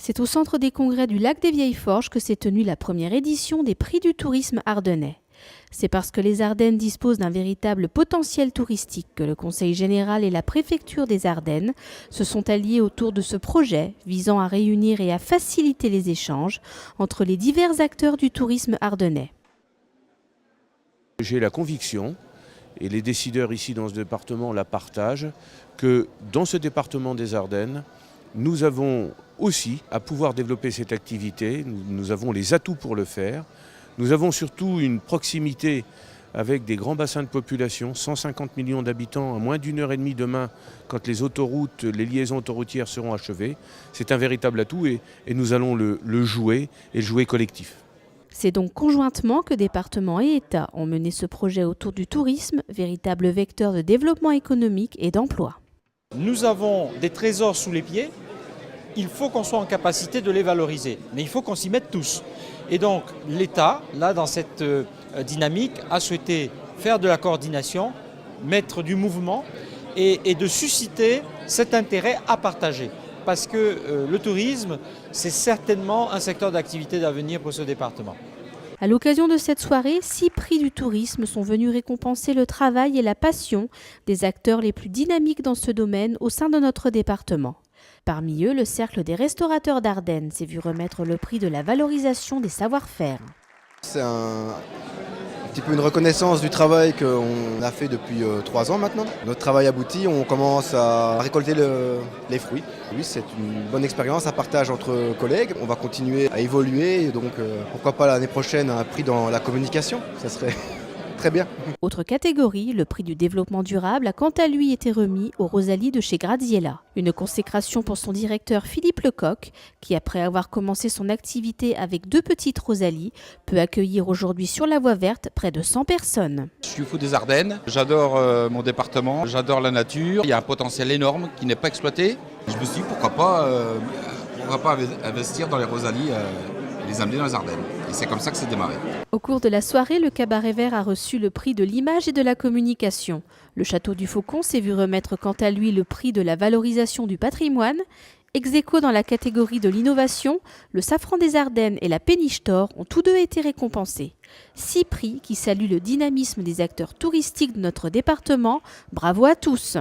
C'est au centre des congrès du Lac des Vieilles Forges que s'est tenue la première édition des Prix du tourisme ardennais. C'est parce que les Ardennes disposent d'un véritable potentiel touristique que le Conseil général et la préfecture des Ardennes se sont alliés autour de ce projet visant à réunir et à faciliter les échanges entre les divers acteurs du tourisme ardennais. J'ai la conviction, et les décideurs ici dans ce département la partagent, que dans ce département des Ardennes, nous avons aussi à pouvoir développer cette activité, nous avons les atouts pour le faire. Nous avons surtout une proximité avec des grands bassins de population, 150 millions d'habitants à moins d'1h30 demain quand les autoroutes, les liaisons autoroutières seront achevées. C'est un véritable atout et nous allons le jouer et le jouer collectif. C'est donc conjointement que département et État ont mené ce projet autour du tourisme, véritable vecteur de développement économique et d'emploi. Nous avons des trésors sous les pieds, il faut qu'on soit en capacité de les valoriser, mais il faut qu'on s'y mette tous. Et donc l'État, là dans cette dynamique, a souhaité faire de la coordination, mettre du mouvement et de susciter cet intérêt à partager. Parce que le tourisme, c'est certainement un secteur d'activité d'avenir pour ce département. À l'occasion de cette soirée, 6 prix du tourisme sont venus récompenser le travail et la passion des acteurs les plus dynamiques dans ce domaine au sein de notre département. Parmi eux, le Cercle des restaurateurs d'Ardennes s'est vu remettre le prix de la valorisation des savoir-faire. C'est un petit peu une reconnaissance du travail qu'on a fait depuis 3 ans maintenant. Notre travail aboutit, on commence à récolter les fruits. Oui, c'est une bonne expérience, un partage entre collègues. On va continuer à évoluer, et donc pourquoi pas l'année prochaine un prix dans la communication, ça serait très bien. Autre catégorie, le prix du développement durable a quant à lui été remis au Rosalie de chez Graziella. Une consécration pour son directeur Philippe Lecoq, qui après avoir commencé son activité avec 2 petites Rosalies, peut accueillir aujourd'hui sur la voie verte près de 100 personnes. Je suis fou des Ardennes, j'adore mon département, j'adore la nature, il y a un potentiel énorme qui n'est pas exploité. Je me suis dit pourquoi pas investir dans les Rosalies et les amener dans les Ardennes. Et c'est comme ça que c'est démarré. Au cours de la soirée, le Cabaret Vert a reçu le prix de l'image et de la communication. Le Château du Faucon s'est vu remettre quant à lui le prix de la valorisation du patrimoine. Ex aequo dans la catégorie de l'innovation, le Safran des Ardennes et la Péniche d'Or ont tous deux été récompensés. 6 prix qui saluent le dynamisme des acteurs touristiques de notre département. Bravo à tous!